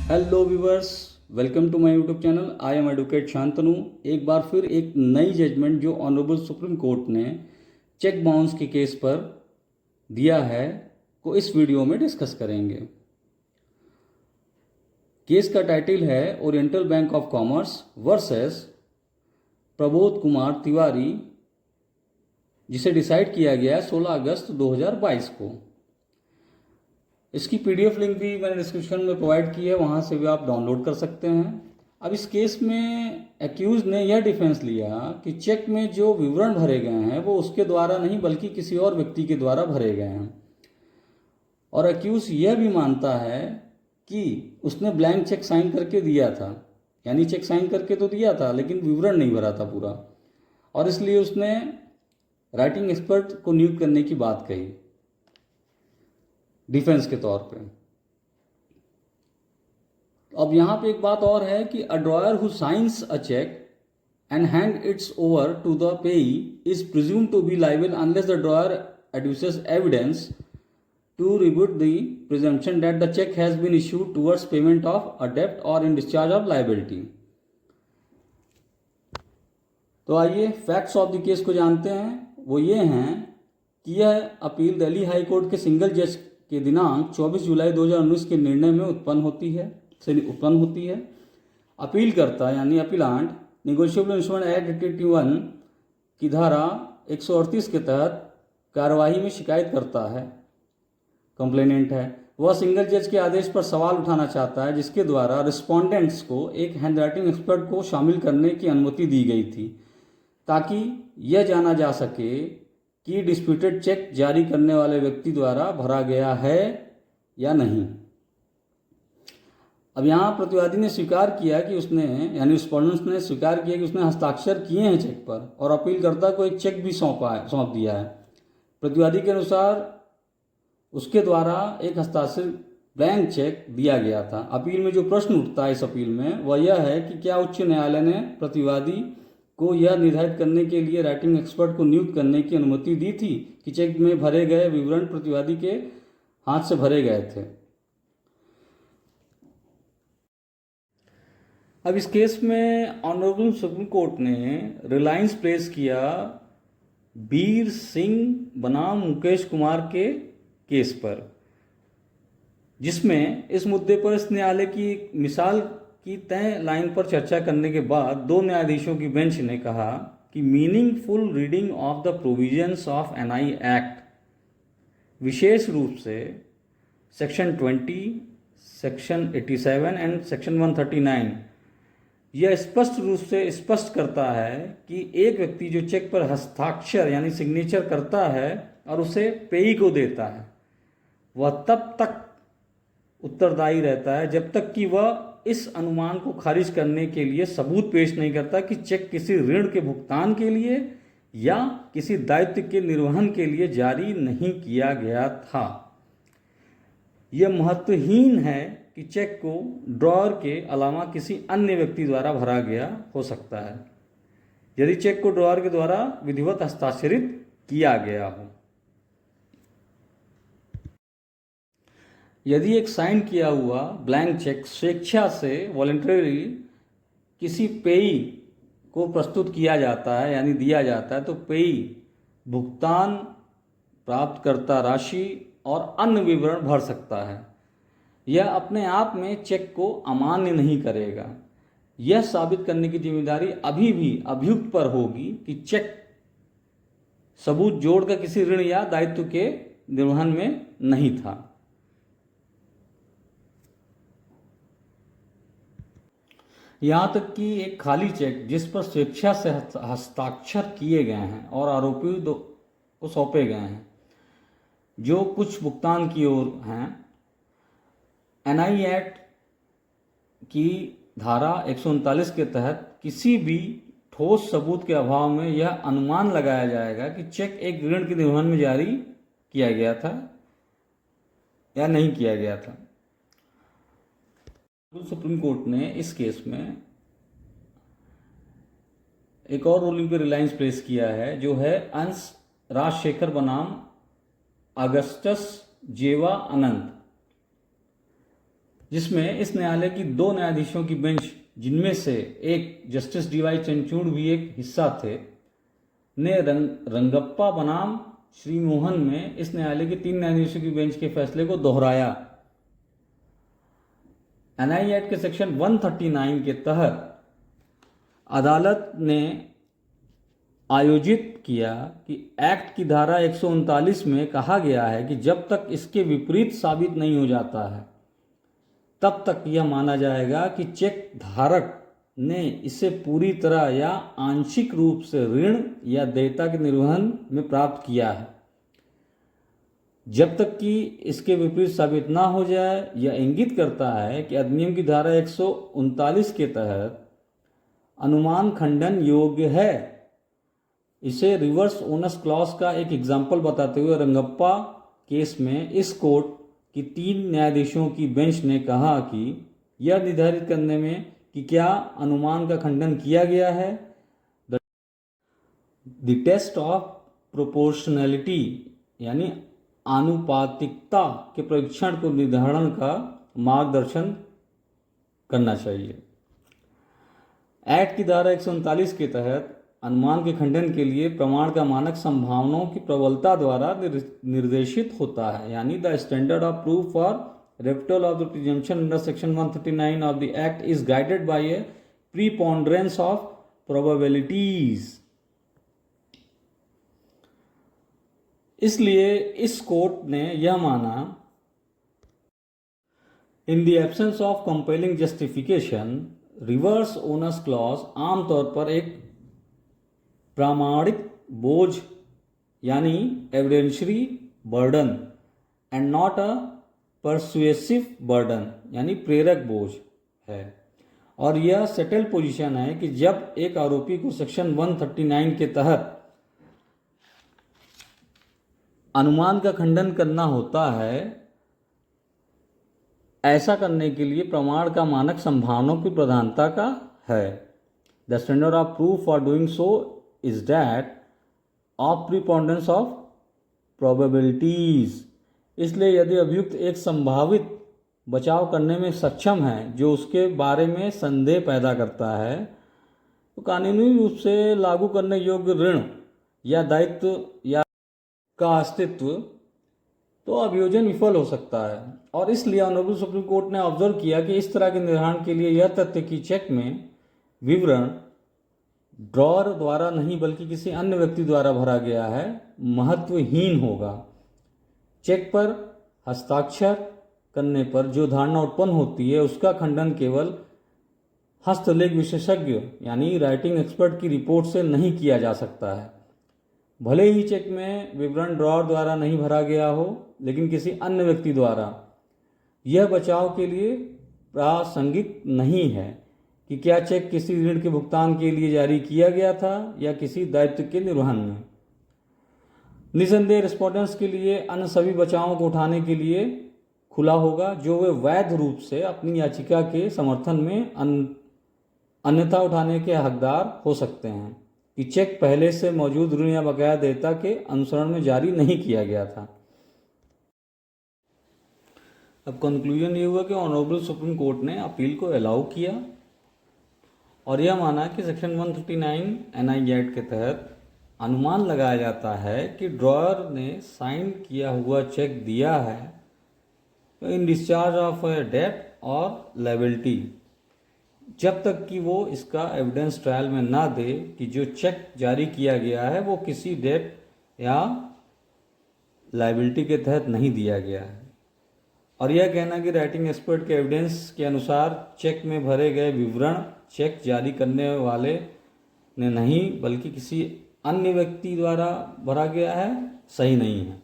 Hello viewers, welcome to my YouTube channel. I am advocate Shantanu. एक बार फिर एक नई जजमेंट जो ऑनरेबल सुप्रीम कोर्ट ने चेक बाउंस के केस पर दिया है को इस वीडियो में डिस्कस करेंगे। केस का टाइटल है oriental bank of commerce versus Prabodh Kumar Tiwari, जिसे डिसाइड किया गया है 16 अगस्त 2022 को। इसकी पीडीएफ लिंक भी मैंने डिस्क्रिप्शन में प्रोवाइड की है, वहाँ से भी आप डाउनलोड कर सकते हैं। अब इस केस में एक्यूज ने यह डिफेंस लिया कि चेक में जो विवरण भरे गए हैं वो उसके द्वारा नहीं बल्कि किसी और व्यक्ति के द्वारा भरे गए हैं, और एक्यूज यह भी मानता है कि उसने ब्लैंक चेक साइन करके दिया था, यानी चेक साइन करके तो दिया था लेकिन विवरण नहीं भरा था पूरा, और इसलिए उसने राइटिंग एक्सपर्ट को नियुक्त करने की बात कही डिफेंस के तौर पे। अब यहाँ पे एक बात और है कि a drawer who signs a cheque and hand its over to the payee is presume to be liable unless the drawer adduces evidence to rebut the presumption that the cheque has been issued towards payment of a डेब्ट or in discharge of liability. तो आइए facts of the case को जानते हैं। वो ये हैं कि यह अपील दिल्ली हाई कोर्ट के सिंगल जज के दिनांक 24 जुलाई 2019 के निर्णय में उत्पन्न होती है। अपीलकर्ता यानी अपीलांट नेगोशिएबल इंस्ट्रूमेंट एक्ट 81 की धारा 138 के तहत कार्यवाही में शिकायत करता है, कंप्लेनेंट है। वह सिंगल जज के आदेश पर सवाल उठाना चाहता है जिसके द्वारा रिस्पोंडेंट्स को एक हैंडराइटिंग एक्सपर्ट को शामिल करने की अनुमति दी गई थी, ताकि यह जाना जा सके कि डिस्प्यूटेड चेक जारी करने वाले व्यक्ति द्वारा भरा गया है या नहीं। अब यहाँ प्रतिवादी ने स्वीकार किया कि उसने, यानी रिस्पोंडेंट्स ने स्वीकार किया कि उसने हस्ताक्षर किए हैं चेक पर, और अपीलकर्ता को एक चेक भी सौंप दिया है। प्रतिवादी के अनुसार उसके द्वारा एक हस्ताक्षरित ब्लैंक चेक दिया गया था। अपील में जो प्रश्न उठता है इस अपील में वह यह है कि क्या उच्च न्यायालय ने प्रतिवादी को यह निर्धारित करने के लिए राइटिंग एक्सपर्ट को नियुक्त करने की अनुमति दी थी कि चेक में भरे गए विवरण प्रतिवादी के हाथ से भरे गए थे। अब इस केस में ऑनरेबल सुप्रीम कोर्ट ने रिलायंस प्लेस किया बीर सिंह बनाम मुकेश कुमार के केस पर, जिसमें इस मुद्दे पर इस न्यायालय की मिसाल की तय लाइन पर चर्चा करने के बाद दो न्यायाधीशों की बेंच ने कहा कि meaningful reading of the provisions of NI act, विशेष रूप से सेक्शन 20, सेक्शन 87 एंड सेक्शन 139, यह स्पष्ट रूप से स्पष्ट करता है कि एक व्यक्ति जो चेक पर हस्ताक्षर यानी सिग्नेचर करता है और उसे पेई को देता है, वह तब तक उत्तरदायी रहता है जब तक कि वह इस अनुमान को खारिज करने के लिए सबूत पेश नहीं करता कि चेक किसी ऋण के भुगतान के लिए या किसी दायित्व के निर्वहन के लिए जारी नहीं किया गया था। यह महत्वहीन है कि चेक को ड्रॉअर के अलावा किसी अन्य व्यक्ति द्वारा भरा गया हो सकता है, यदि चेक को ड्रॉअर के द्वारा विधिवत हस्ताक्षरित किया गया हो। यदि एक साइन किया हुआ ब्लैंक चेक स्वेच्छा से वॉलंटरी किसी पेई को प्रस्तुत किया जाता है यानी दिया जाता है, तो पेई भुगतान, प्राप्तकर्ता राशि और अन्य विवरण भर सकता है। यह अपने आप में चेक को अमान्य नहीं करेगा। यह साबित करने की जिम्मेदारी अभी भी अभियुक्त पर होगी कि चेक सबूत जोड़कर किसी ऋण या दायित्व के निर्वहन में नहीं था। यहाँ तक कि एक खाली चेक जिस पर स्वेच्छा से हस्ताक्षर किए गए हैं और आरोपी को सौंपे गए हैं, जो कुछ भुगतान की ओर हैं, एनआई एक्ट की धारा 139 के तहत किसी भी ठोस सबूत के अभाव में यह अनुमान लगाया जाएगा कि चेक एक ऋण के निर्वहन में जारी किया गया था या नहीं किया गया था। सुप्रीम कोर्ट ने इस केस में एक और रूलिंग पे रिलायंस प्लेस किया है, जो है अंश राजशेखर बनाम अगस्टस जेवा अनंत, जिसमें इस न्यायालय की 2 न्यायाधीशों की बेंच, जिनमें से एक जस्टिस डीवाई चंद्रचूड़ भी एक हिस्सा थे, ने रंगप्पा बनाम श्री मोहन में इस न्यायालय के 3 न्यायाधीशों की बेंच के फैसले को दोहराया। एनआई एक्ट के सेक्शन 139 के तहत अदालत ने आयोजित किया कि एक्ट की धारा 139 में कहा गया है कि जब तक इसके विपरीत साबित नहीं हो जाता है तब तक यह माना जाएगा कि चेक धारक ने इसे पूरी तरह या आंशिक रूप से ऋण या देयता के निर्वहन में प्राप्त किया है। जब तक कि इसके विपरीत साबित ना हो जाए, यह इंगित करता है कि अधिनियम की धारा 139 के तहत अनुमान खंडन योग्य है। इसे रिवर्स ओनस क्लॉज का एक एग्जाम्पल बताते हुए रंगप्पा केस में इस कोर्ट की 3 न्यायाधीशों की बेंच ने कहा कि यह निर्धारित करने में कि क्या अनुमान का खंडन किया गया है, द टेस्ट ऑफ प्रोपोर्शनैलिटी यानी आनुपातिकता के परीक्षण को निर्धारण का मार्गदर्शन करना चाहिए। एक्ट की धारा 139 के तहत अनुमान के खंडन के लिए प्रमाण का मानक संभावनाओं की प्रबलता द्वारा निर्देशित होता है, यानी the standard of proof for refutal of the presumption under section 139 of the act is guided by a preponderance of probabilities। इसलिए इस कोर्ट ने यह माना, in the absence of compelling justification reverse onus clause आमतौर पर एक प्रामाणिक बोझ यानी evidentiary burden and not a persuasive burden यानी प्रेरक बोझ है, और यह सेटल पोजीशन है कि जब एक आरोपी को सेक्शन 139 के तहत अनुमान का खंडन करना होता है, ऐसा करने के लिए प्रमाण का मानक संभावनाओं की प्रधानता का है। The standard of proof for doing so is that of preponderance of probabilities. इसलिए यदि अभियुक्त एक संभावित बचाव करने में सक्षम है जो उसके बारे में संदेह पैदा करता है, तो कानूनी रूप से लागू करने योग्य ऋण या दायित्व या का अस्तित्व, तो अभियोजन विफल हो सकता है। और इसलिए ऑनरेबल सुप्रीम कोर्ट ने ऑब्जर्व किया कि इस तरह के निर्धारण के लिए यह तथ्य कि चेक में विवरण ड्रॉअर द्वारा नहीं बल्कि किसी अन्य व्यक्ति द्वारा भरा गया है महत्वहीन होगा। चेक पर हस्ताक्षर करने पर जो धारणा उत्पन्न होती है उसका खंडन केवल हस्तलेख विशेषज्ञ यानी राइटिंग एक्सपर्ट की रिपोर्ट से नहीं किया जा सकता है। भले ही चेक में विवरण ड्रॉअर द्वारा नहीं भरा गया हो, लेकिन किसी अन्य व्यक्ति द्वारा, यह बचाव के लिए प्रासंगिक नहीं है कि क्या चेक किसी ऋण के भुगतान के लिए जारी किया गया था या किसी दायित्व के निर्वहन में। निसंदेह रिस्पोंडेंट्स के लिए अन्य सभी बचावों को उठाने के लिए खुला होगा जो वे वैध रूप से अपनी याचिका के समर्थन में अन्यथा उठाने के हकदार हो सकते हैं कि चेक पहले से मौजूद ऋण या बकाया देयता के अनुसरण में जारी नहीं किया गया था। अब कंक्लूजन ये हुआ कि ऑनरेबल सुप्रीम कोर्ट ने अपील को अलाउ किया और यह माना कि सेक्शन 139 एनआई एक्ट के तहत अनुमान लगाया जाता है कि ड्रॉअर ने साइन किया हुआ चेक दिया है इन डिस्चार्ज ऑफ डेट और लायबिलिटी, जब तक कि वो इसका एविडेंस ट्रायल में ना दे कि जो चेक जारी किया गया है वो किसी डेट या लायबिलिटी के तहत नहीं दिया गया है। और यह कहना कि राइटिंग एक्सपर्ट के एविडेंस के अनुसार चेक में भरे गए विवरण चेक जारी करने वाले ने नहीं बल्कि किसी अन्य व्यक्ति द्वारा भरा गया है, सही नहीं है।